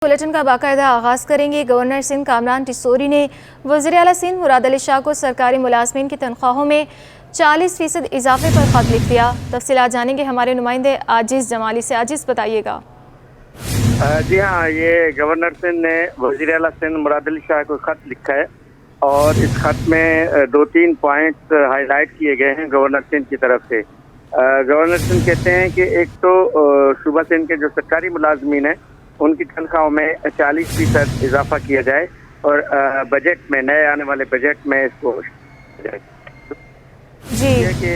Bulletin का बाकायदा आगाज़ करेंगे। गवर्नर सिंध कामरान टिसोरी ने वज़ीर आला सिंध मुराद अली शाह को सरकारी मुलाजमीन की तनख्वाहों में 40% इजाफे पर ख़त लिख दिया। तफसीलात जानेंगे हमारे नुमाइंदे आजिज़ जमाली से। आजिज़ बताइएगा। जी हाँ, ये गवर्नर सिंध ने वज़ीर आला सिंध मुराद अली शाह को ख़त लिखा है और इस ख़त में 2-3 पॉइंट्स हाईलाइट किए गए हैं गवर्नर सिंध की तरफ से। गवर्नर सिंध कहते हैं कि एक तो सूबा सिंध के जो सरकारी मुलाजमीन हैं उनकी तनख्वाहों में 40% इजाफा किया जाए और बजट में, नए आने वाले बजट में इसको जी कि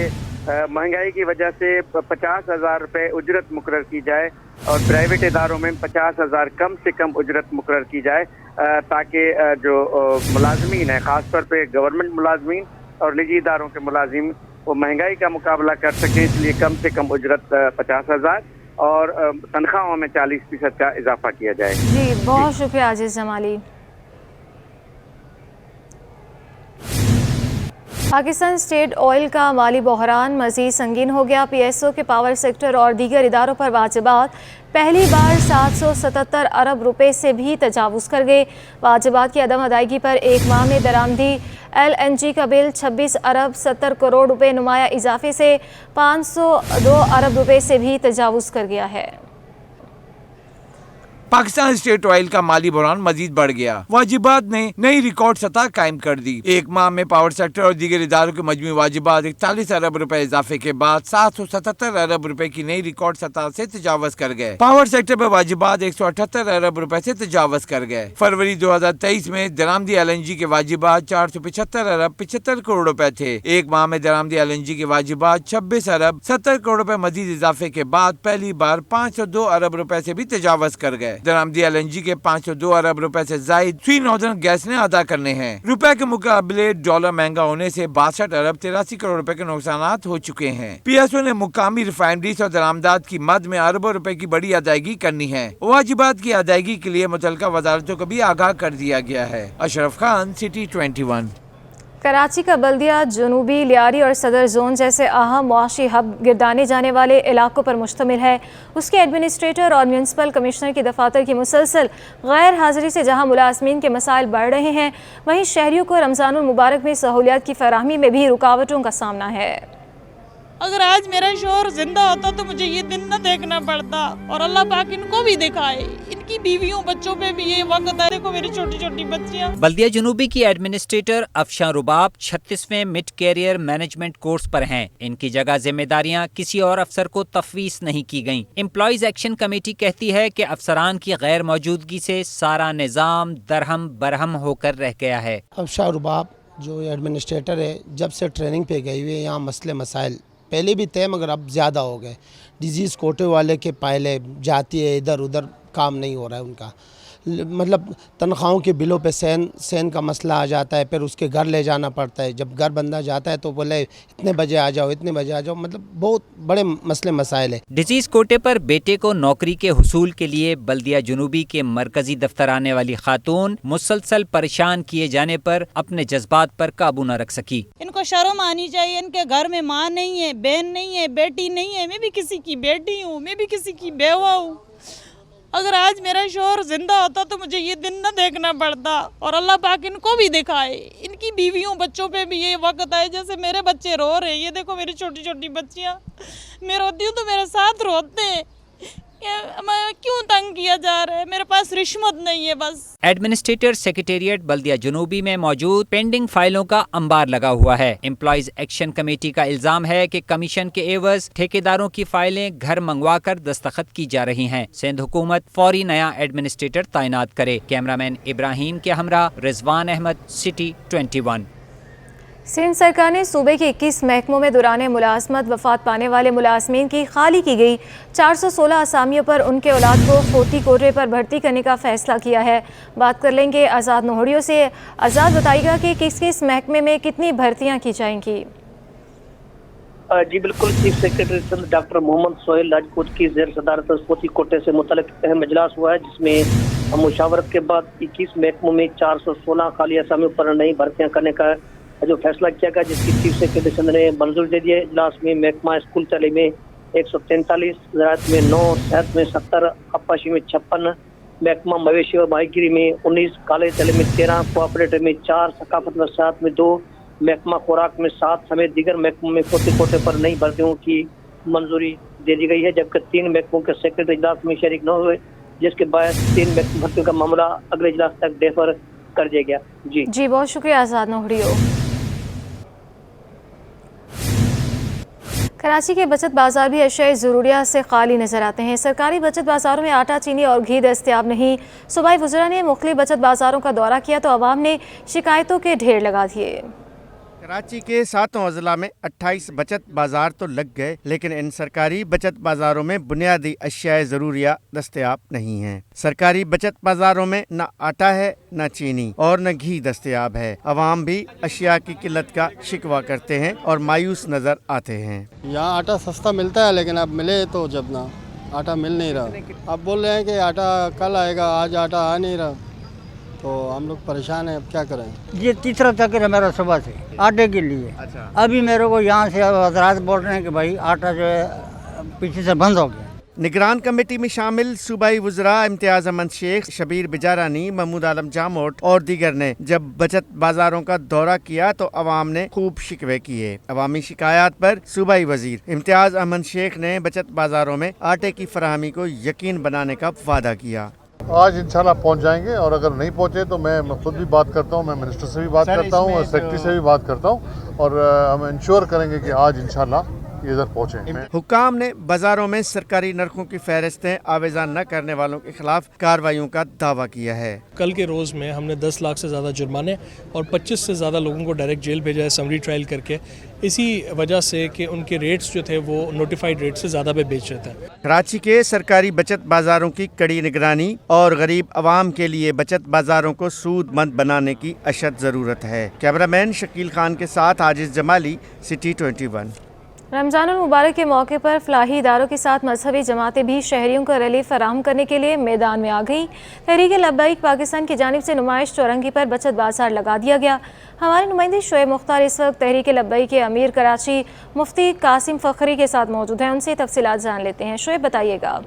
महंगाई की वजह से 50,000 रुपये उजरत मुकर्रर की जाए और प्राइवेट इदारों में 50,000 कम से कम उजरत मुकर्रर की जाए ताकि जो मुलाजमीन है, ख़ास तौर पे गवर्नमेंट मुलाजमीन और निजी इदारों के मुलाजिम वो महंगाई का मुकाबला कर सकें। इसलिए कम से कम उजरत 50,000 और तनख्वाहों में 40% का इजाफा किया जाए। जी, बहुत शुक्रिया आजिज़ जमाली। पाकिस्तान स्टेट ऑयल का माली बहरान मज़ीद संगीन हो गया। PSO के पावर सेक्टर और दीगर इदारों पर वाजिबात पहली बार 777 अरब रुपए से भी तजावुज़ कर गए। वाजिबात की अदम अदायगी पर एक माह में दरामदी LNG का बिल 26 अरब 70 करोड़ रुपए नुमाया इजाफे से 502 अरब रुपए से भी तजावुज़ कर गया है। पाकिस्तान स्टेट ऑयल का माली बहरान मजीद बढ़ गया। वाजिबात ने नई रिकॉर्ड सतह कायम कर दी। एक माह में पावर सेक्टर और दीगर इदारों के मजमूई वाजिबात 41 अरब रुपए इजाफे के बाद 777 अरब रुपए की नई रिकॉर्ड सतह से तजावज कर गए। पावर सेक्टर पर वाजिबात 178 अरब रुपए से तजावज कर गए। फरवरी 2023 में दरामदी LNG के वाजिबात 475 अरब 75 करोड़ रुपए थे। एक माह में दरामदी LNG के वाजिबात 26 अरब 70 करोड़ रुपए मजीद इजाफे के बाद पहली बार 502 अरब रुपए से भी तजावज कर गए। दरामदी LNG के 502 अरब रुपए से जायद थ्री नॉर्दर्न गैस ने अदा करने हैं। रुपए के मुकाबले डॉलर महंगा होने से 62 अरब 83 करोड़ रुपए के नुकसान हो चुके हैं। PSO ने मुकामी रिफाइनरीज और दरामदात की मद में अरबों रुपए की बड़ी अदायगी करनी है। वाजिबात की अदायगी के लिए मुतल्लिका वजारतों को भी आगाह कर दिया गया है। अशरफ खान, सिटी 21। कराची का बल्दिया जनूबी, लियारी और सदर जोन जैसे अहम मुआशी हब गिरदाने जाने वाले इलाकों पर मुश्तमिल है। उसके एडमिनिस्ट्रेटर और म्यूनसिपल कमिश्नर की दफातर की मुसलसल गैर हाजिरी से जहां मुलाजमीन के मसाइल बढ़ रहे हैं, वहीं शहरियों को रमज़ानुल मुबारक में सहूलियात की फराहमी में भी रुकावटों का सामना है। अगर आज मेरा शोहर जिंदा होता तो मुझे ये दिन न देखना पड़ता और अल्लाह पाक इनको भी दिखाए, इनकी बीवियों बच्चों पे भी ये वक्त है। देखो मेरी छोटी छोटी बच्चियां। बल्दिया जनूबी की एडमिनिस्ट्रेटर अफशां रुबाब 36वें मिड कैरियर मैनेजमेंट कोर्स पर हैं। इनकी जगह जिम्मेदारियां किसी और अफसर को तफवीज नहीं की गईं। एम्प्लॉयज एक्शन कमेटी कहती है कि अफसरान की गैर मौजूदगी से सारा निज़ाम दरहम बरहम होकर रह गया है। अफशां रुबाब जो एडमिनिस्ट्रेटर है, जब से ट्रेनिंग पे गई हुई है, यहाँ मसले मसाइल पहले भी थे मगर अब ज़्यादा हो गए। डिजीज़ कोटे वाले के पायले जाती है, इधर उधर काम नहीं हो रहा है उनका। मतलब तनख्वाहों के बिलों पे सेन का मसला आ जाता है, फिर उसके घर ले जाना पड़ता है। जब घर बंदा जाता है तो बोले इतने बजे आ जाओ, इतने बजे आ जाओ। मतलब बहुत बड़े मसले मसाइल है। डिजीज कोटे पर बेटे को नौकरी के हुसूल के लिए बल्दिया जनूबी के मरकजी दफ्तर आने वाली खातून मुसलसल परेशान किए जाने पर अपने जज्बात पर काबू न रख सकी। इनको शर्म आनी चाहिए। इनके घर में माँ नहीं है, बहन नहीं है, बेटी नहीं है। मैं भी किसी की बेटी हूँ, मैं भी किसी की बेवा हूँ। अगर आज मेरा शोहर जिंदा होता तो मुझे ये दिन न देखना पड़ता और अल्लाह पाक इनको भी दिखाए, इनकी बीवियों बच्चों पे भी ये वक्त आए। जैसे मेरे बच्चे रो रहे हैं, ये देखो मेरी छोटी छोटी बच्चियाँ। मैं रोती हूँ तो मेरे साथ रोते हैं। मैं क्यों तंग किया जा रहा है? मेरे पास रिश्वत नहीं है बस। एडमिनिस्ट्रेटर सेक्रेटेरिएट बल्दिया जनूबी में मौजूद पेंडिंग फाइलों का अंबार लगा हुआ है। एम्प्लॉयज एक्शन कमेटी का इल्जाम है कि कमीशन के एवज ठेकेदारों की फाइलें घर मंगवा कर दस्तखत की जा रही हैं। सिंध हुकूमत फौरी नया एडमिनिस्ट्रेटर तैनात करे। कैमरामैन इब्राहिम के हमरा रिजवान अहमद, सिटी 21। सिंध सरकार ने सूबे के 21 महकमों में दौरान मुलाजमत वफात पाने वाले मुलाजमीन की खाली की गई 416 असामियों पर उनके औलाद को फोर्टी कोटे पर भर्ती करने का फैसला किया है। बात कर लेंगे आज़ाद नोहड़ियों से। आज़ाद, बताइएगा कि किस महकमे में कितनी भर्तियाँ की जाएंगी? जी बिल्कुल, chief secretary Sindh doctor Mohammad Sohail Rajput की ज़ेर सदारत फोर्टी कोटे से मुतल्लिक अहम इजलास हुआ है, जिसमें मुशावरत के बाद 21 महकमों में 416 खाली असामियों पर नई भर्तियाँ करने का जो फैसला किया गया, जिसकी चीफ सेक्रेटरी सिंध ने मंजूर दे दी है। इजलास में महकमा स्कूल तालीम में 143, ज़राअत में 9, सेहत में 70, आबपाशी में 56, महकमा मवेशी और माहीगिरी में 19, काले तेल में 13, कोऑपरेटिव में 4, सकाफत व सियाहत में 2, महकमा खुराक में 7 समेत दीगर महकमों में कोटे पर नई भर्तियों की मंजूरी दे दी गई है, जबकि 3 महकमों के सेक्रेटरी इजलास में शरीक न हुए, जिसके बाद 3 भर्तियों का मामला अगले इजलास तक डेफर कर दिया गया। जी बहुत शुक्रिया आज़ाद नोहड़ियो। कराची के बचत बाजार भी अशियाई ज़रूरियात से खाली नजर आते हैं। सरकारी बचत बाजारों में आटा, चीनी और घी दस्तयाब नहीं। सूबाई वज़रा ने मुख्तलिफ बचत बाजारों का दौरा किया तो आवाम ने शिकायतों के ढेर लगा दिए। कराची के 7 अजला में 28 बचत बाजार तो लग गए, लेकिन इन सरकारी बचत बाजारों में बुनियादी अशियाए ज़रूरिया दस्तयाब नहीं हैं। सरकारी बचत बाजारों में न आटा है, न चीनी और न घी दस्तयाब है। अवाम भी अशिया की किल्लत का शिकवा करते हैं और मायूस नज़र आते हैं। यहाँ आटा सस्ता मिलता है, लेकिन अब मिले तो जब ना आटा मिल नहीं रहा। अब बोल रहे हैं कि आटा कल आएगा, आज आटा आ नहीं रहा, तो हम लोग परेशान हैं। अब क्या करें? ये तीसरा चक्कर है मेरा सुबह से आटे के लिए। अच्छा। अभी मेरे को यहाँ से हजरात बोल रहे हैं कि भाई आटा जो है पीछे से बंद हो गया। निगरान कमेटी में शामिल सूबाई वज़रा इम्तियाज़ अहमद शेख, शबीर बिजारानी, महमूद आलम जामोट और दीगर ने जब बचत बाजारों का दौरा किया तो अवाम ने खूब शिकवे किए। अवामी शिकायत पर सूबाई वज़ीर इम्तियाज़ अहमद शेख ने बचत बाजारों में आटे की फराहमी को यकीन बनाने का वादा किया। आज इंशाल्लाह पहुंच जाएंगे, और अगर नहीं पहुंचे तो मैं खुद भी बात करता हूं, मैं मिनिस्टर से भी बात करता हूं और सेक्रेटरी से भी बात करता हूं, और हम इंश्योर करेंगे कि आज इंशाल्लाह ये इधर पहुंचे। हुक्काम ने बाजारों में सरकारी नरखों की फहरिस्तें आवेज़ा न करने वालों के खिलाफ कार्रवाइयों का दावा किया है। कल के रोज़ में हमने 10 लाख से ज़्यादा जुर्माने और 25 से ज़्यादा लोगों को डायरेक्ट जेल भेजा है समरी ट्रायल करके, इसी वजह से कि उनके रेट्स जो थे वो नोटिफाइड रेट से ज़्यादा पे बेच रहे थे। कराची के सरकारी बचत बाजारों की कड़ी निगरानी और गरीब आवाम के लिए बचत बाजारों को सूदमंद बनाने की अशद ज़रूरत है। कैमरामैन शकील खान के साथ आजिज़ जमाली, सिटी 21। रमज़ानुल मुबारक के मौके पर फलाही इदारों के साथ मजहबी जमातें भी शहरियों को रिलीफ फराहम करने के लिए मैदान में आ गई। तहरीक लब्बैक पाकिस्तान की जानिब से नुमाइश चौरंगी पर बचत बाजार लगा दिया गया। हमारे नुमाइंदे शोएब मुख्तार इस वक्त तहरीक लब्बैक के अमीर कराची मुफ्ती कासिम फ़खरी के साथ मौजूद हैं, उनसे तफसीलात जान लेते हैं। शोएब बताइएगा।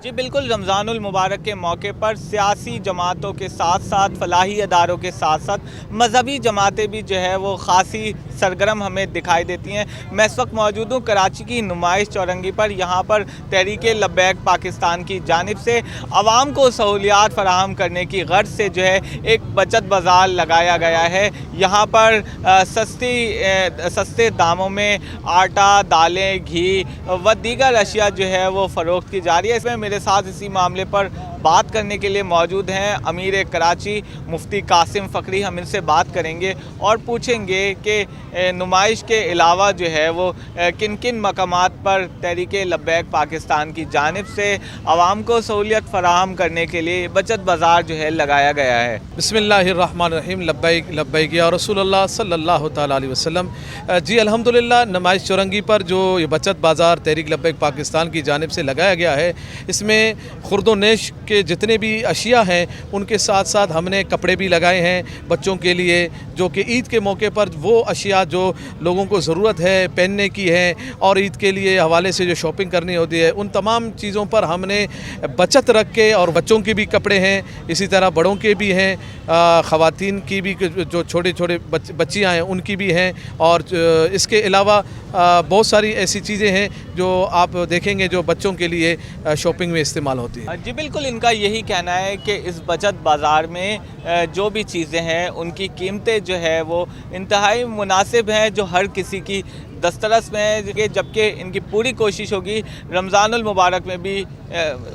जी बिल्कुल, रमज़ानुल मुबारक के मौके पर सियासी जमातों के साथ साथ फलाही अदारों के साथ साथ मजहबी जमातें भी जो है वो ख़ासी सरगर्म हमें दिखाई देती हैं। मैं इस वक्त मौजूद हूँ कराची की नुमाइश चौरंगी पर। यहाँ पर तहरीक लब्बैक पाकिस्तान की जानिब से आवाम को सहूलियात फराहम करने की गर्ज से जो है एक बचत बाज़ार लगाया गया है। यहाँ पर सस्ते दामों में आटा, दालें, घी व दीगर अशिया जो है वो फ़रोख्त की जा रही है। इसमें मेरे साथ इसी मामले पर बात करने के लिए मौजूद हैं अमीर कराची मुफ्ती कासिम फ़खरी। हम इनसे बात करेंगे और पूछेंगे कि नुमाइश के अलावा जो है वो किन किन मकामात पर तहरीक लब्बैक पाकिस्तान की जानिब से आवाम को सहूलियत फराहम करने के लिए बचत बाज़ार जो है लगाया गया है। बिस्मिल्लाहिर्रहमानिर्रहीम, लब्बैक लब्बैक या रसूलल्लाह सल्लल्लाहु तआला अलैहि वसल्लम। जी अल्हम्दुलिल्लाह, नुमाइश चौरंगी पर जो ये बचत बाज़ार तहरीक लब्बैक पाकिस्तान की जानिब से लगाया गया है, इसमें खुर्द नेश के जितने भी अशिया हैं उनके साथ साथ हमने कपड़े भी लगाए हैं बच्चों के लिए, जो कि ईद के मौके पर वो अशिया जो लोगों को ज़रूरत है पहनने की है और ईद के लिए हवाले से जो शॉपिंग करनी होती है, उन तमाम चीज़ों पर हमने बचत रख के, और बच्चों के भी कपड़े हैं, इसी तरह बड़ों के भी हैं, ख़वातीन की भी जो छोटे छोटे बच्चियाँ हैं उनकी भी हैं, और इसके अलावा बहुत सारी ऐसी चीज़ें हैं जो आप देखेंगे जो बच्चों के लिए शॉपिंग में इस्तेमाल होती है। जी बिल्कुल, इनका यही कहना है कि इस बचत बाज़ार में जो भी चीज़ें हैं उनकी कीमतें जो है वो इंतहाई मुनासिब हैं, जो हर किसी की दस्तरस में है, जबकि इनकी पूरी कोशिश होगी रमज़ानुल मुबारक में भी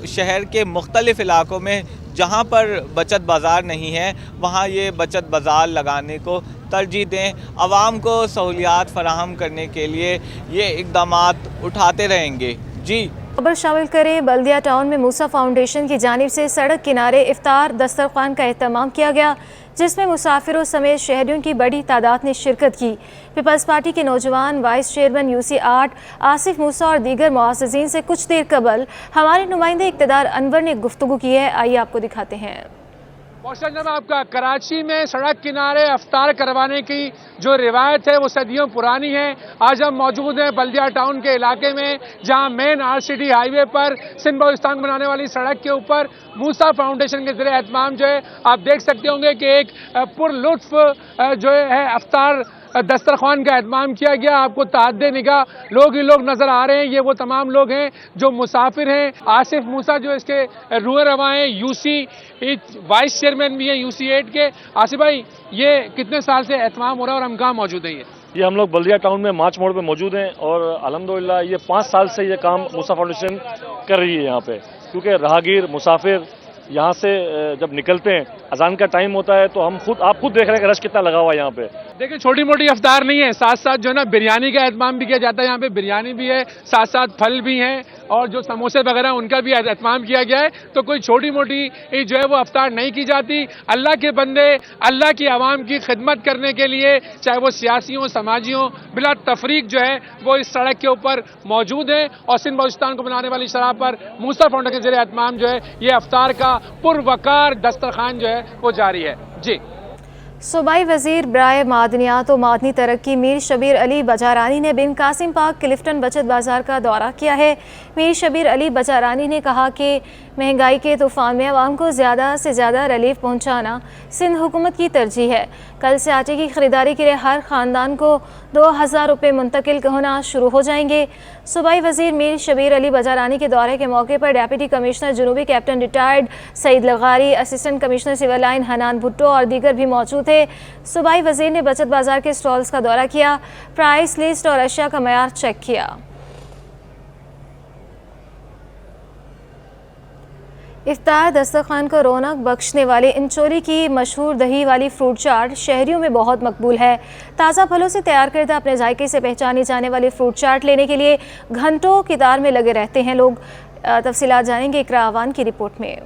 शहर के मुख्तलिफ़ इलाकों में जहाँ पर बचत बाज़ार नहीं है वहाँ ये बचत बाज़ार लगाने को तरजीह दें। आवाम को सहूलियात फराहम करने के लिए ये इक़दामात उठाते रहेंगे। जी खबर शामिल करें। बल्दिया टाउन में मूसा फाउंडेशन की जानिब से सड़क किनारे इफ्तार दस्तरखान का एहतमाम किया गया, जिसमें मुसाफिरों समेत शहरियों की बड़ी तादाद ने शिरकत की। पीपल्स पार्टी के नौजवान वाइस चेयरमैन UC 8 आसिफ मूसा और दीगर मुआज़्ज़िज़ीन से कुछ देर कबल हमारे नुमाइंदे इक़्तिदार अनवर ने गुफ्तगू की है। आइए आपको दिखाते हैं। बहुत जनाब, आपका कराची में सड़क किनारे अफ्तार करवाने की जो रिवायत है वो सदियों पुरानी है। आज हम मौजूद हैं बल्दिया टाउन के इलाके में, जहां मेन RCT हाईवे पर सिंध बलूचिस्तान बनाने वाली सड़क के ऊपर मूसा फाउंडेशन के ज़रिए एहतमाम जो है आप देख सकते होंगे कि एक पुरलुत्फ जो है अफ्तार दस्तरखान का एहतमाम किया गया। आपको ताद्दे निगाह लोग ही लोग नजर आ रहे हैं। ये वो तमाम लोग हैं जो मुसाफिर हैं। आसिफ मूसा जो इसके रूए रवा हैं, UC वाइस चेयरमैन भी हैं UC8 के। आसिफ भाई, ये कितने साल से एहतमाम हो रहा है और हम कहाँ मौजूद हैं? ये हम लोग बल्दिया टाउन में मार्च मोड़ पे मौजूद हैं और अल्हम्दुलिल्लाह ये 5 साल से ये काम मूसा फाउंडेशन कर रही है यहाँ पे, क्योंकि राहगीर मुसाफिर यहाँ से जब निकलते हैं, अजान का टाइम होता है, तो आप खुद देख रहे हैं कि रश कितना लगा हुआ है यहाँ पे। देखिए, छोटी मोटी अफ्तार नहीं है, साथ साथ जो है ना बिरयानी का एहतमाम भी किया जाता है। यहाँ पे बिरयानी भी है, साथ साथ फल भी हैं और जो समोसे वगैरह उनका भी एहतमाम किया गया है। तो कोई छोटी मोटी जो है वो अफ्तार नहीं की जाती। अल्लाह के बंदे अल्लाह की आवाम की खिदमत करने के लिए, चाहे वो सियासी हो, समाजी हो, बिला तफरीक जो है वो इस सड़क के ऊपर मौजूद है। और सिंध बलूचिस्तान को बनाने वाली शराह पर मूसा फाउंडेशन के जरिए एहतमाम जो है ये अफ्तार का पुरवकार दस्तरखान जो है वो जारी है। जी, सूबाई वज़ीर बराए मादनियात और मादनी तरक्की मीर शबीर अली बजारानी ने बिन कासिम पाक क्लिफ्टन बचत बाज़ार का दौरा किया है। मीर शबीर अली बजारानी ने कहा कि महंगाई के तूफ़ान में आवाम को ज़्यादा से ज़्यादा रिलीफ पहुँचाना सिंध हुकूमत की तरजीह है। कल से आटे की ख़रीदारी के लिए हर ख़ानदान को 2000 रुपये मुंतकिल होना शुरू हो जाएंगे। सूबाई वज़ीर मीर शबीर अली बजारानी के दौरे के मौके पर डिप्टी कमिश्नर जनूबी कैप्टन रिटायर्ड सईद लगारी, assistant commissioner civil line Hanan Bhutto और दीगर भी मौजूद थे। सूबाई वज़ीर ने बचत बाज़ार के स्टॉल्स का दौरा किया, प्राइस लिस्ट और अशिया का मयार चेक किया। इफ्तार दस्तरखान को रौनक बख्शने वाले इंचोली की मशहूर दही वाली फ्रूट चाट शहरियों में बहुत मकबूल है। ताज़ा फलों से तैयार करदा अपने जायके से पहचानी जाने वाली फ्रूट चाट लेने के लिए घंटों कतार में लगे रहते हैं लोग। तफसीलात जानेंगे इकरा अवान की रिपोर्ट में।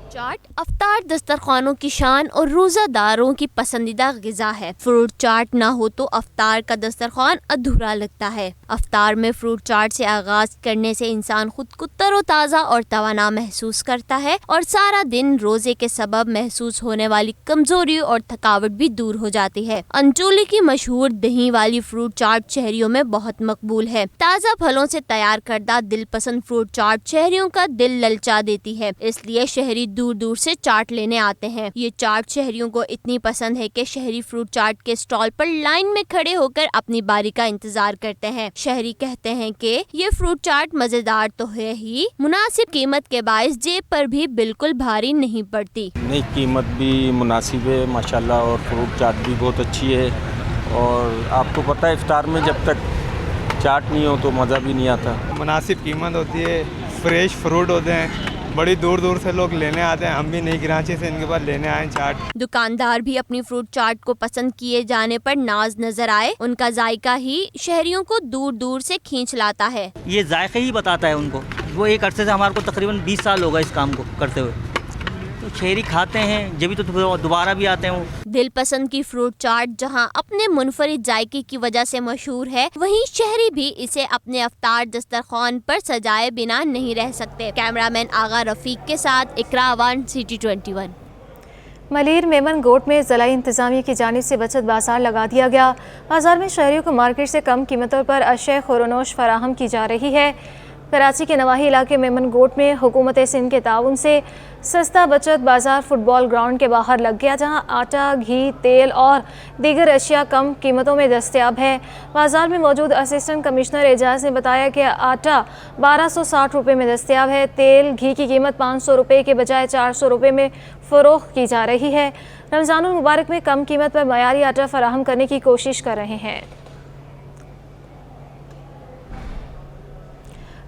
चाट अफ्तार दस्तरखानों की शान और रोज़ादारों की पसंदीदा ग़िज़ा है। फ्रूट चाट ना हो तो अफ्तार का दस्तरखान अधूरा लगता है। अफ्तार में फ्रूट चाट से आगाज़ करने से इंसान खुद को तरोताज़ा और तवाना महसूस करता है और सारा दिन रोज़े के सबब महसूस होने वाली कमज़ोरी और थकावट भी दूर हो जाती है। अंचोली की मशहूर दही वाली फ्रूट चाट शहरियों में बहुत मकबूल है। ताज़ा फलों से तैयार करदा दिल पसंद फ्रूट चाट शहरियों का दिल ललचा देती है, इसलिए शहरी दूर दूर से चाट लेने आते हैं। ये चाट शहरियों को इतनी पसंद है कि शहरी फ्रूट चाट के स्टॉल पर लाइन में खड़े होकर अपनी बारी का इंतजार करते हैं। शहरी कहते हैं कि ये फ्रूट चाट मजेदार तो है ही, मुनासिब कीमत के बाइस जेब पर भी बिल्कुल भारी नहीं पड़ती। नहीं, कीमत भी मुनासिब है माशाल्लाह, और फ्रूट चाट भी बहुत अच्छी है। और आपको पता है इफ्तार में जब तक चाट नहीं हो तो मज़ा भी नहीं आता। मुनासिब कीमत होती है, फ्रेश फ्रूट होते हैं, बड़ी दूर दूर से लोग लेने आते हैं। हम भी नई कराची से इनके पास लेने आए चाट। दुकानदार भी अपनी फ्रूट चाट को पसंद किए जाने पर नाज नजर आए। उनका जायका ही शहरियों को दूर दूर से खींच लाता है। ये जायका ही बताता है उनको। वो एक अरसे से हमारे को तकरीबन 20 साल होगा इस काम को करते हुए, तो शहरी खाते हैं जब भी तो दोबारा भी आते हैं। वो दिल पसंद की फ्रूट चाट जहां अपने मुनफरिद जायके की वजह से मशहूर है, वहीं शहरी भी इसे अपने अफ्तार दस्तरखान पर सजाए बिना नहीं रह सकते। कैमरामैन आगा रफीक के साथ इकरा अवान, सिटी 21। मलीर मेमन गोट में ज़िला इंतज़ामिया की जानिब से बचत बाज़ार लगा दिया गया। बाज़ार में शहरियों को मार्केट से कम कीमतों पर अशय खुरनोश फराहम की जा रही है। कराची के नवाही इलाके मेमन गोट में हुकूमत सिंध के ताउन से सस्ता बचत बाज़ार फुटबॉल ग्राउंड के बाहर लग गया, जहां आटा, घी, तेल और दीगर अशिया कम कीमतों में दस्तयाब है। बाज़ार में मौजूद असिस्टेंट कमिश्नर एजाज ने बताया कि आटा 1260 रुपये में दस्तयाब है। तेल, घी की कीमत 500 रुपये के बजाय 400 रुपये में फ़रोख्त की जा रही है। रमज़ानुल मुबारक में कम कीमत पर मयारी आटा फराहम करने की कोशिश कर रहे हैं।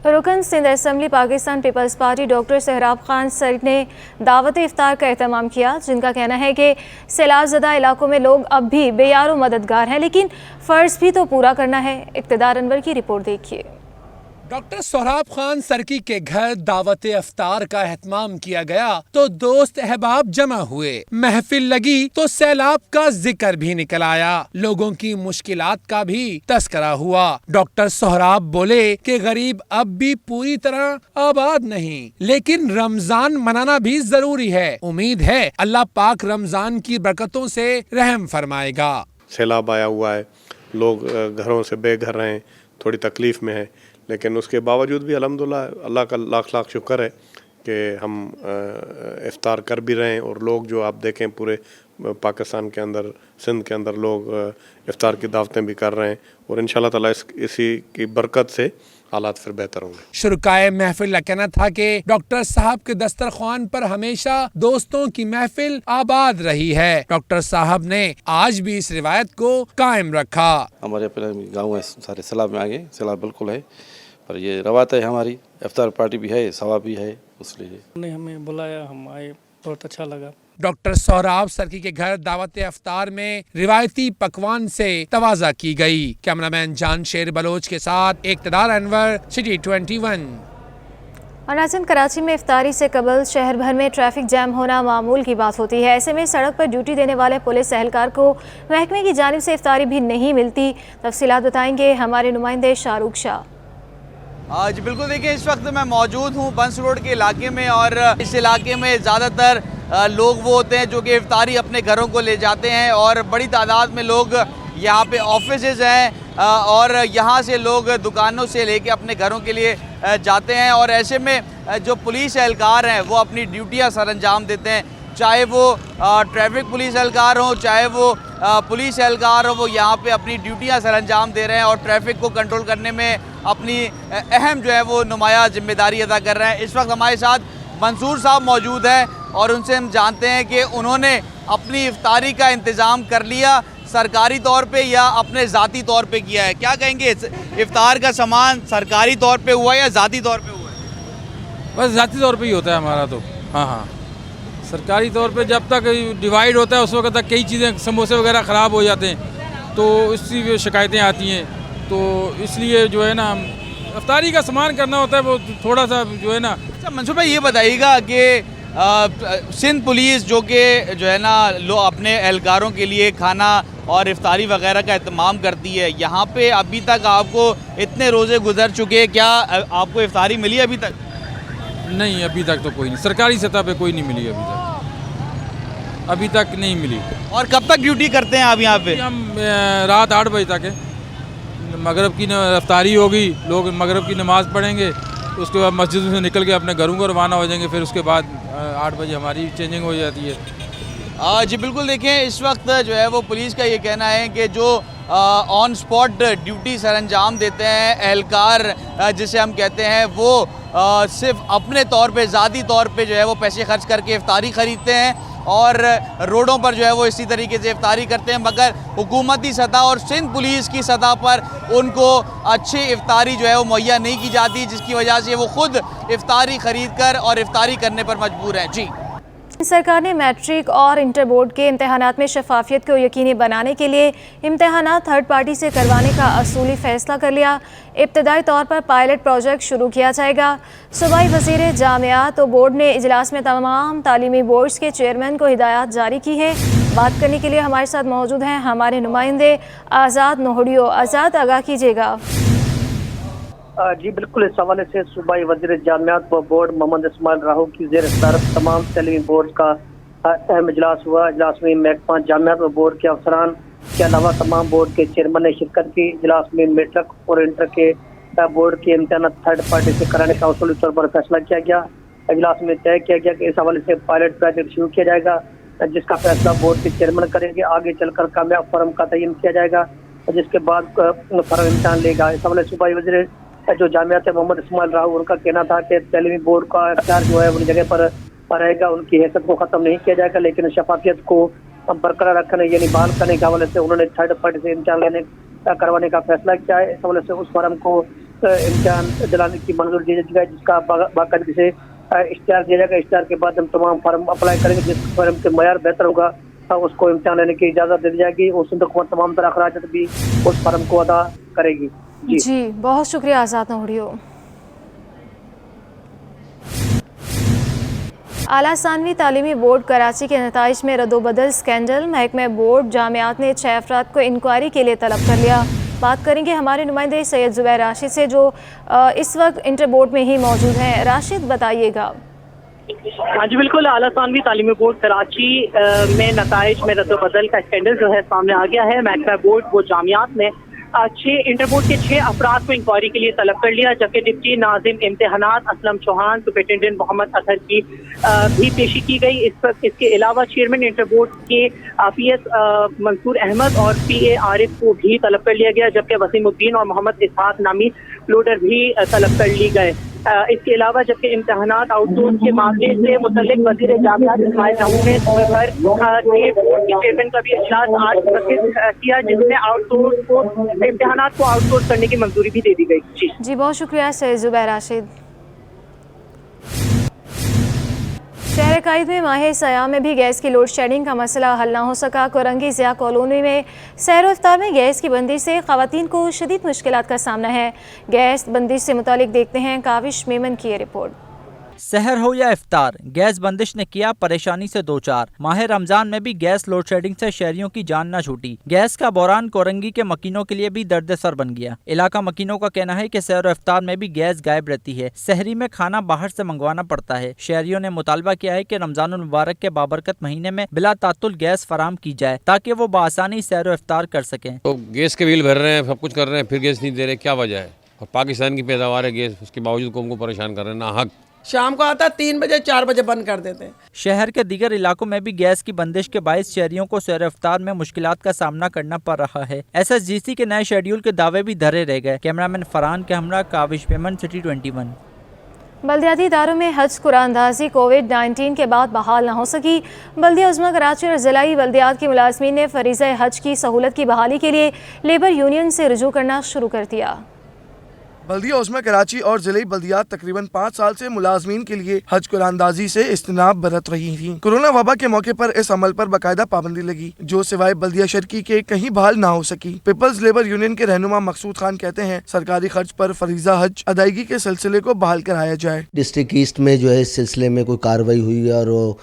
रुकन Sindh assembly Pakistan Peoples Party doctor Sohrab Khan सर ने दावत इफ्तार का एहतमाम किया, जिनका कहना है कि सैलाब ज़दा इलाकों में लोग अब भी बेयारो मददगार हैं, लेकिन फ़र्ज़ भी तो पूरा करना है। इक़्तिदार अनवर की रिपोर्ट देखिए। डॉक्टर सोहराब खान सर्की के घर दावत अफ्तार का एहतमाम किया गया तो दोस्त अहबाब जमा हुए। महफिल लगी तो सैलाब का जिक्र भी निकल आया। लोगों की मुश्किलात का भी तस्करा हुआ। डॉक्टर सोहराब बोले कि गरीब अब भी पूरी तरह आबाद नहीं, लेकिन रमजान मनाना भी जरूरी है। उम्मीद है अल्लाह पाक रमजान की बरकतों से रहम फरमाएगा। सैलाब आया हुआ है, लोग घरों से बेघर हैं, थोड़ी तकलीफ में है, लेकिन उसके बावजूद भी अल्हम्दुलिल्लाह अल्लाह का लाख लाख शुक्र है कि हम इफ्तार कर भी रहे हैं। और लोग जो आप देखें पूरे पाकिस्तान के अंदर, सिंध के अंदर लोग इफ्तार की दावतें भी कर रहे हैं और इंशाल्लाह ताला इसी की बरकत से हालात फिर बेहतर होंगे। शुरकाए महफिल का कहना था कि डॉक्टर साहब के दस्तरख्वान पर हमेशा दोस्तों की महफिल आबाद रही है। डॉक्टर साहब ने आज भी इस रिवायत को कायम रखा। हमारे अपने गाँव है, सारे सैलाब में आ गए, सैलाब बिल्कुल है, पर ये रवायत है हमारी, इफ्तार पार्टी भी है, सवाब भी है, इसलिए उन्होंने हमें बुलाया, हम आए, बहुत अच्छा लगा। डॉक्टर सोहराब सर्की के घर दावत अफ्तार में रिवायती पकवान से तवाज़ा की गई। कैमरामैन जान शेर बलोच के साथ इक़्तिदार अनवर, सिटी 21। और नाज़रीन, कराची में इफ्तारी से कबल शहर भर में ट्रैफिक जैम होना मामूल की बात होती है। ऐसे में सड़क पर ड्यूटी देने वाले पुलिस एहलकार को महकमे की जानिब से इफ्तारी भी नहीं मिलती। तफसीलात बताएंगे हमारे नुमाइंदे शाहरुख शाह। जी बिल्कुल, देखिए इस वक्त मैं मौजूद हूँ बंस रोड के इलाके में और इस इलाके में ज़्यादातर लोग वो होते हैं जो कि इफ्तारी अपने घरों को ले जाते हैं और बड़ी तादाद में लोग यहाँ पे ऑफिसेज़ हैं और यहाँ से लोग दुकानों से लेके अपने घरों के लिए जाते हैं। और ऐसे में जो पुलिस एहलकार हैं वो अपनी ड्यूटियाँ सर अंजाम देते हैं, चाहे वो ट्रैफिक पुलिस एहलकार हो, चाहे वो पुलिस एहलकार हो, वो यहाँ पे अपनी ड्यूटियाँ सर अंजाम दे रहे हैं और ट्रैफिक को कंट्रोल करने में अपनी अहम जो है वो नुमाया जिम्मेदारी अदा कर रहे हैं। इस वक्त हमारे साथ मंसूर साहब मौजूद हैं और उनसे हम जानते हैं कि उन्होंने अपनी इफ्तारी का इंतज़ाम कर लिया, सरकारी तौर पे या अपने ज़ाती तौर पे किया है। क्या कहेंगे, इफ्तार का सामान सरकारी तौर पे हुआ या ज़ाती तौर पे हुआ है? बस ज़ाती तौर पे ही होता है हमारा तो। हाँ, सरकारी तौर पे जब तक डिवाइड होता है उस वक्त तक कई चीज़ें, समोसे वगैरह ख़राब हो जाते हैं तो इसकी शिकायतें आती हैं, तो इसलिए जो है ना इफ्तारी का सामान करना होता है वो थोड़ा सा जो है ना। अच्छा मंसूर भाई, ये बताइएगा कि सिंध पुलिस जो कि जो है ना अपने एहलकारों के लिए खाना और इफ्तारी वगैरह का इत्माम करती है, यहाँ पे अभी तक आपको इतने रोज़े गुजर चुके, क्या आपको इफ्तारी मिली अभी तक? नहीं, अभी तक तो कोई नहीं, सरकारी सतह पे कोई नहीं मिली अभी तक नहीं मिली। और कब तक ड्यूटी करते हैं आप यहाँ पे? हम रात 8 बजे तक है, मगरब की इफ्तारी होगी, लोग मगरब की नमाज़ पढ़ेंगे, उसके बाद मस्जिद से निकल के अपने घरों को रवाना हो जाएंगे, फिर उसके बाद 8 बजे हमारी चेंजिंग हो जाती है। जी बिल्कुल, देखें इस वक्त जो है वो पुलिस का ये कहना है कि जो ऑन स्पॉट ड्यूटी सर अंजाम देते हैं एहलकार जिसे हम कहते हैं, वो सिर्फ अपने तौर पे, ज़ाती तौर पे जो है वो पैसे खर्च करके इफ्तारी ख़रीदते हैं और रोडों पर जो है वो इसी तरीके से इफ्तारी करते हैं, मगर हुकूमती सतह और सिंध पुलिस की सतह पर उनको अच्छी इफ्तारी जो है वो मुहैया नहीं की जाती, जिसकी वजह से वो खुद इफ्तारी ख़रीद कर और इफ्तारी करने पर मजबूर हैं। जी, सरकार ने मैट्रिक और इंटर बोर्ड के इम्तहानात में शफाफियत को यकीनी बनाने के लिए इम्तहानात थर्ड पार्टी से करवाने का असूली फ़ैसला कर लिया। इब्तदाई तौर पर पायलट प्रोजेक्ट शुरू किया जाएगा। सूबाई वज़ीर जामियात और बोर्ड ने इजलास में तमाम तालीमी बोर्ड्स के चेयरमैन को हिदायत जारी की है। बात करने के लिए हमारे साथ मौजूद हैं हमारे नुमाइंदे आज़ाद नोहड़ियो। आज़ाद, आगाह कीजिएगा। जी बिल्कुल, इस हवाले से सूबाई वज़ीर जामियात व बोर्ड मोहम्मद इस्माइल राहू की ज़ेर सदारत तमाम तालीमी बोर्ड का अहम इजलास हुआ। इजलास में महकमा जामियात व बोर्ड के अफसरान के अलावा तमाम बोर्ड के चेयरमैन ने शिरकत की। इजलास में मैट्रिक और इंटर के बोर्ड के इम्तहान थर्ड पार्टी से कराने का उसूली तौर पर फैसला किया गया। इजलास में तय किया गया कि इस हवाले से पायलट प्रोजेक्ट शुरू किया जाएगा, जिसका फैसला बोर्ड के चेयरमैन करेंगे। आगे चलकर कामयाब फर्म का तयन किया जाएगा, जिसके बाद फर्म इम्तहान लेगा। इस हवाले से सूबाई वज़ीर जो जामियात मोहम्मद इस्माइल राहू, उनका कहना था कि तालीमी बोर्ड का अख्तियार जो है उन जगह पर रहेगा, उनकी हैसियत को ख़त्म नहीं किया जाएगा, लेकिन शफाफियत को बरकरार रखने यानी बहाल करने के हवाले से उन्होंने थर्ड पार्टी से इम्तहान करवाने का फैसला किया है। इस हवाले से उस फर्म को इम्तहान दिलाने की मंजूरी दी जाएगी, जिसका बाकायदगी से इश्तिहार दिया जाएगा। इश्तिहार के बाद हम तमाम फर्म अप्लाई करेंगे, जिस फर्म के मयार बेहतर होगा उसको इम्तहान लेने की इजाज़त दे दी जाएगी और सिंध हुकूमत तमाम तरह अखराज भी उस फर्म को अदा करेगी। जी बहुत शुक्रिया आज़ाद नोहड़ियो। आला सानवी तालीमी बोर्ड कराची के नताइज में रद्दोबदल स्कैंडल। महकमे बोर्ड जामियात ने 6 अफराद को इंक्वायरी के लिए तलब कर लिया। बात करेंगे हमारे नुमाइंदे सैयद जुबैर राशिद से, जो इस वक्त इंटर बोर्ड में ही मौजूद हैं। राशिद, बताइएगा। हाँ जी बिल्कुल, आला सानवी तालीमी बोर्ड कराची में नताइज में रद्दोबदल का स्कैंडल जो है सामने आ गया है। महकमा बोर्ड वो जामियात में 6 इंटर बोर्ड के 6 अफराद को इंक्वायरी के लिए तलब कर लिया, जबकि डिप्टी नाजिम इम्तिहानात असलम चौहान, सुपरिटेंडेंट मोहम्मद अतहर की भी पेशी की गई। इसके अलावा चेयरमैन इंटर बोर्ड के PS मंसूर अहमद और PA आरिफ को भी तलब कर लिया गया, जबकि वसीमुद्दीन और मोहम्मद इसहाक नामी लोडर भी तलब कर ली गए। इसके अलावा जबकि इम्तिहानात आउटसोर्स के मामले से मुतल्लिक वज़ीर जामियात इस्माइल नहू ने बोर्ड के चेयरमैन का भी इजलास आज मुनक्किद किया, जिसमें आउटसोर्स को इम्तिहानात को आउटसोर्स करने की मंजूरी भी दे दी गई। जी बहुत शुक्रिया सैयद जुबैर राशिद। शहर कायद में माह सयाम में भी गैस की लोड शेडिंग का मसला हल ना हो सका। कोरंगी ज़िया कॉलोनी में सहर व इफ्तार में गैस की बंदिश से ख़वातीन को शदीद मुश्किलात का सामना है। गैस बंदिश से मुतालिक देखते हैं काविश मेमन की रिपोर्ट। सहर हो या इफ्तार, गैस बंदिश ने किया परेशानी से दो चार। माह रमजान में भी गैस लोड शेडिंग से शहरियों की जान न छूटी। गैस का बहरान कोरंगी के मकीनों के लिए भी दर्द सर बन गया। इलाका मकीनों का कहना है कि सहर और इफ्तार में भी गैस गायब रहती है। सहरी में खाना बाहर से मंगवाना पड़ता है। शहरियों ने मुतालबा किया है कि रमजानुल मुबारक के बाबरकत महीने में बिला तातुल गैस फराम की जाए, ताकि वो बआसानी सहर और इफ्तार कर सकें। तो गैस के बिल भर रहे हैं, सब कुछ कर रहे हैं, फिर गैस नहीं दे रहे, क्या वजह है? और पाकिस्तान की पैदावार है गैस, उसके बावजूद को हमको परेशान कर रहे हैं ना हक। शाम को आता 3 बजे 4 बजे बंद कर देते हैं। शहर के दीगर इलाकों में भी गैस की बंदिश के बायस शहरियों को सहर इफ्तार में मुश्किलात का सामना करना पड़ रहा है। SSGC के नए शेड्यूल के दावे भी धरे रह गए। कैमरामैन फरहान के हमरा, काविश पेमन, सिटी 21। बल्दियाती इदारों में हज कुरानदाजी कोविड-19 के बाद बहाल न हो सकी। बल्दिया उज़्मा कराची और ज़िलाई बल्दियात के मुलाजमीन ने फरीज़ा हज की सहूलत की बहाली के लिए लेबर यूनियन से रुजू करना शुरू कर दिया। बल्दिया उज़्मा कराची और ज़िले बल्दियात तकरीबन 5 साल से मुलाजमीन के लिए हज कुरानदाजी से इज्तिनाब बरत रही थी। कोरोना वबा के मौके पर इस अमल पर बाकायदा पाबंदी लगी, जो सिवाय बल्दिया शर्की के कहीं बहाल ना हो सकी। पीपल्स लेबर यूनियन के रहनुमा मकसूद खान कहते हैं, सरकारी खर्च पर फरीजा हज अदायगी के सिलसिले को बहाल कराया जाए। डिस्ट्रिक्ट ईस्ट में जो है इस सिलसिले में कोई कार्रवाई हुई है और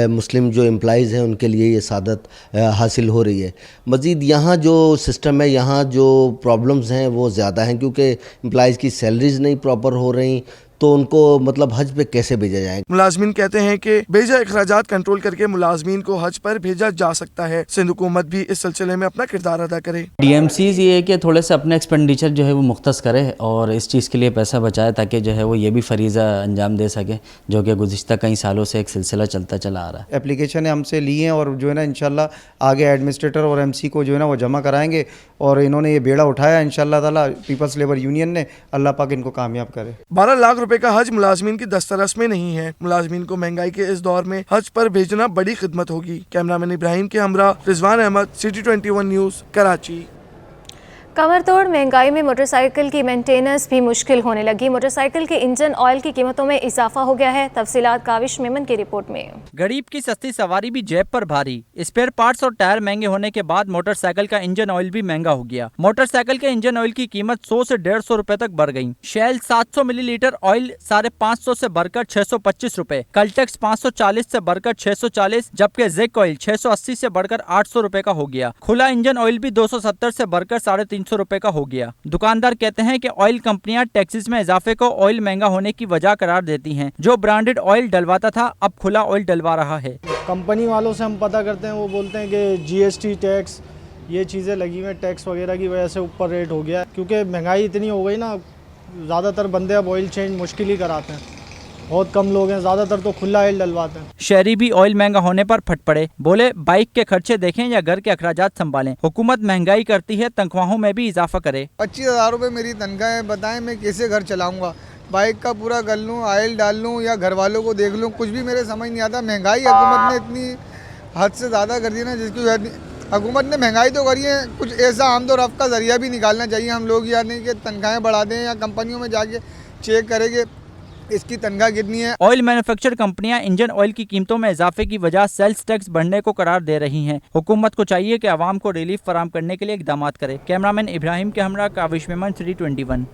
मुस्लिम जो एम्प्लॉइज़ हैं उनके लिए ये सादत हासिल हो रही है। मज़ीद यहाँ जो सिस्टम है, यहाँ जो प्रॉब्लम्स हैं वो ज़्यादा हैं, क्योंकि एम्प्लॉइज़ की सैलरीज नहीं प्रॉपर हो रही, तो उनको मतलब हज पे कैसे भेजा जाए। मुलाजमीन कहते हैं कि बेजा अखराजात कंट्रोल करके मुलाजमीन को हज पर भेजा जा सकता है। सिंध हुकूमत भी इस सिलसिले में अपना किरदार अदा करे। DMCs ये है कि थोड़े से अपने एक्सपेंडिचर जो है वो मुख्तस करे और इस चीज़ के लिए पैसा बचाए, ताकि जो है वो ये भी फरीज़ा अंजाम दे सके, जो कि गुज़िश्ता कई सालों से एक सिलसिला चलता चला आ रहा है। एप्लीकेशन हमसे ली हैं और जो है ना इंशाल्लाह आगे एडमिनिस्ट्रेटर और MC को जो है ना वो जमा कराएंगे, और इन्होंने ये बेड़ा उठाया इंशाल्लाह ताला पीपल्स लेबर यूनियन ने। अल्लाह पाक इनको कामयाब करे। 12 लाख रुपए का हज मुलाजमीन की दस्तरस में नहीं है। मुलाजमीन को महंगाई के इस दौर में हज पर भेजना बड़ी खिदमत होगी। कैमरामैन इब्राहिम के हमरा, रिजवान अहमद, सिटी 21 न्यूज़, कराची। कमर तोड़ महंगाई में मोटरसाइकिल की मेंटेनेंस भी मुश्किल होने लगी। मोटरसाइकिल के इंजन ऑयल की कीमतों में इजाफा हो गया है। तफसीलात काविश मेमन की रिपोर्ट में। गरीब की सस्ती सवारी भी जेब पर भारी। स्पेयर पार्ट्स और टायर महंगे होने के बाद मोटरसाइकिल का इंजन ऑयल भी महंगा हो गया। मोटरसाइकिल के इंजन ऑयल की कीमत 100 से 150 रुपए तक बढ़ गई। शेल 700 मिलीलीटर ऑयल 550 से बढ़कर 625 रुपए, कल्टेक्स 540 से बढ़कर 640, जबकि ज़ेक ऑयल 680 से बढ़कर 800 रुपए का हो गया। खुला इंजन ऑयल भी 270 से बढ़कर 350 रुपए का हो गया। दुकानदार कहते हैं कि ऑयल कंपनियां टैक्सेस में इजाफे को ऑयल महंगा होने की वजह करार देती हैं। जो ब्रांडेड ऑयल डलवाता था अब खुला ऑयल डलवा रहा है। कंपनी वालों से हम पता करते हैं, वो बोलते हैं कि GST टैक्स ये चीज़ें लगी हुई, टैक्स वगैरह की वजह से ऊपर रेट हो गया, क्योंकि महंगाई इतनी हो गई ना। ज़्यादातर बंदे अब ऑयल चेंज मुश्किल ही कराते हैं, बहुत कम लोग हैं, ज़्यादातर तो खुला ऑयल डलवाते हैं। शहरी भी ऑयल महंगा होने पर फट पड़े, बोले बाइक के खर्चे देखें या घर के अखराजात संभालें। हुकूमत महंगाई करती है, तनख्वाहों में भी इजाफा करे। 25,000 रुपये मेरी तनख्वाह है, बताएं मैं कैसे घर चलाऊंगा? बाइक का पूरा कर लूँ, ऑयल डाल लूँ या घर वालों को देख लूँ, कुछ भी मेरे समझ नहीं आता। महंगाई हुकूमत ने इतनी हद से ज़्यादा कर दी ना, जिसकी हुकूमत ने महंगाई तो करी है, कुछ ऐसा आमदो रफ्त का जरिया भी निकालना चाहिए हम लोग, या नहीं कि तनख्वाहें बढ़ा दें या कंपनियों में जाके चेक करेंगे इसकी तनख्वाह कितनी है। ऑयल मैन्युफैक्चर कंपनियां इंजन ऑयल की कीमतों में इजाफे की वजह सेल्स टैक्स बढ़ने को करार दे रही हैं। हुकूमत को चाहिए कि आवाम को रिलीफ फराम करने के लिए इकदाम करे। कैमरामैन इब्राहिम के हमरा, काविश मेमन, सिटी 21।